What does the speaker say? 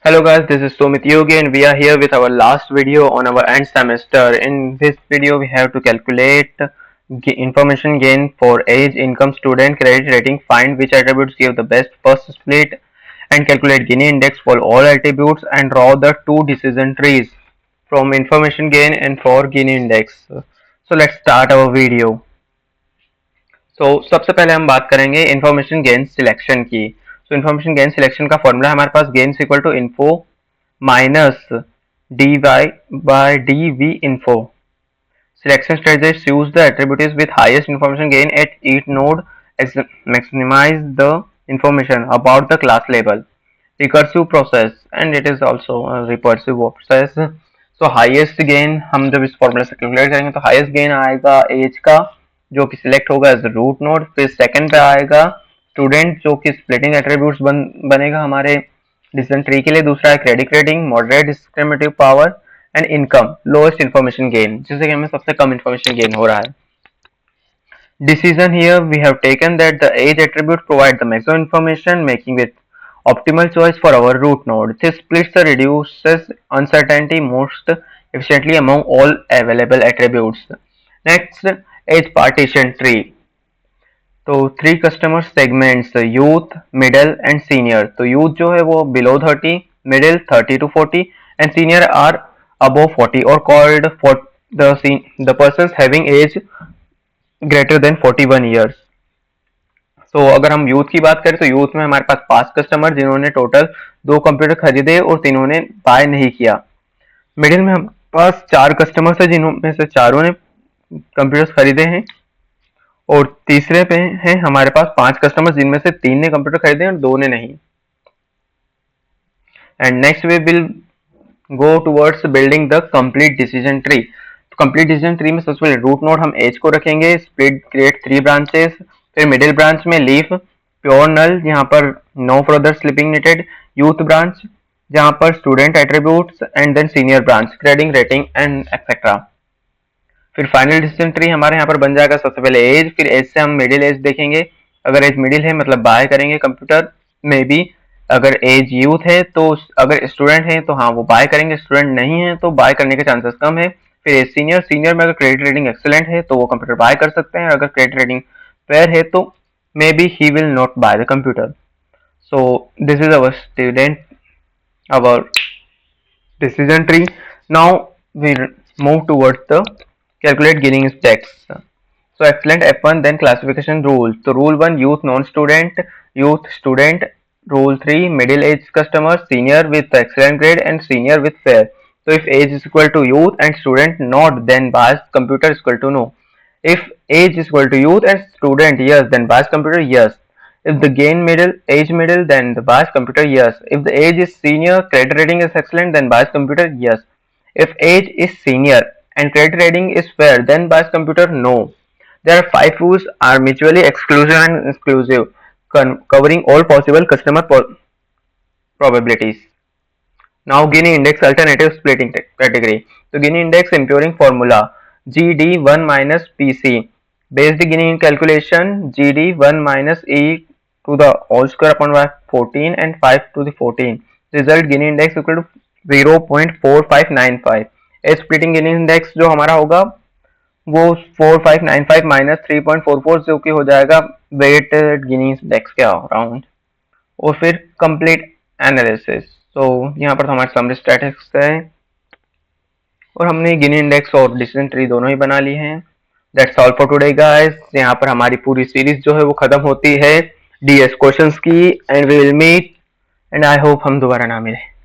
Hello guys, this is Sumit Yogi and we are here with our last video on our end semester. In this video, we have to calculate information gain for age, income, student, credit rating, find which attributes give the best first split, and calculate Gini index for all attributes and draw the two decision trees from information gain and for Gini index. So let's start our video. सबसे पहले हम बात करेंगे information gain selection की. Information gain selection का formula हमारे पास gain equal to info minus dy by dv info. Selection strategies use the attributes with highest information gain at each node as maximize the information about the class level. Recursive process and it is also a recursive process. So highest gain हम जब इस formula से calculate करेंगे तो highest gain आएगा as का जो कि सिलेक्ट होगा एज रूट नोड. फिर सेकंड पे आएगा स्टूडेंट जो कि स्प्लिटिंग एट्रीब्यूट्स बनेगा हमारे डिसीजन ट्री के लिए. दूसरा है credit rating, moderate discriminative power and income, lowest information gain, जिससे कि हमें सबसे कम इंफॉर्मेशन गेन हो रहा है. Decision here we have taken that the age attribute provides the maximum information, making it optimal choice for our root node. This splits the reduces uncertainty most efficiently among all available attributes. Next, age partition tree. तो 3 customer segments youth, middle and senior. तो youth जो है वो below 30, middle 30 to 40 and senior are above 40 और called for the persons having age greater than 41 years. तो अगर हम youth की बात करें तो यूथ में हमारे पास 5 कस्टमर जिन्होंने टोटल 2 कंप्यूटर खरीदे और 3 ने बाय नहीं किया. मिडिल में हमारे पास 4 कस्टमर्स है जिनमें से 4 ने कंप्यूटर्स खरीदे हैं और तीसरे पे हैं हमारे पास 5 कस्टमर्स जिनमें से 3 ने कंप्यूटर खरीदे और 2 ने नहीं. And next we will go towards building the complete decision tree. Complete decision tree में सबसे पहले रूट नोड हम एज को रखेंगे, स्प्लिट क्रिएट 3 ब्रांचेस, फिर मिडिल ब्रांच में लीफ, प्योर नल जहां पर no further splitting needed, youth branch जहां पर student attributes and then senior branch credit rating and etcetera. फिर फाइनल डिसीजन ट्री हमारे यहाँ पर बन जाएगा सबसे पहले एज, फिर एज से हम मिडिल एज देखेंगे. अगर एज मिडिल है मतलब बाय करेंगे कंप्यूटर में भी. अगर एज यूथ है तो अगर स्टूडेंट है तो हाँ वो बाय करेंगे, स्टूडेंट नहीं है तो बाय करने के चांसेस कम है. फिर एज सीनियर, सीनियर में अगर क्रेडिट रेटिंग एक्सेलेंट है तो वो कंप्यूटर बाय कर सकते हैं. अगर क्रेडिट रेटिंग फेयर है तो may be he will not by the computer. So this is our student our decision tree. Now we move towards the calculate Gini index. So excellent F1 then classification rules. So rule 1 youth non-student, youth student. Rule 3 middle age customer, senior with excellent grade and senior with fair. So if age is equal to youth and student not, then bias computer is equal to no. If age is equal to youth and student yes, then bias computer yes. If the gain middle, age middle, then the bias computer yes. If the age is senior, credit rating is excellent, then bias computer yes. If age is senior and credit rating is fair, then bias computer no. There are 5 rules are mutually exclusive and exclusive, covering all possible customer probabilities. Now Gini index alternative splitting category. So Gini index impuring formula GD1 minus PC. Based Gini calculation GD1 minus E to the whole square upon 14 and 5 to the 14. Result Gini index equal to 0.4595. Age splitting Gini index जो हमारा होगा वो 4595 minus 3.44 जो कि हो जाएगा weighted Gini index के around. और फिर कंप्लीट एनालिसिस. तो यहाँ पर हमारे समरी स्टैटिस्टिक्स है और हमने गिनी इंडेक्स और डिसीजन ट्री दोनों ही बना लिए हैं. That's all for today guys. यहाँ पर हमारी पूरी सीरीज जो है वो खत्म होती है डीएस क्वेश्चंस की. And we will meet and I hope हम दोबारा ना मिले.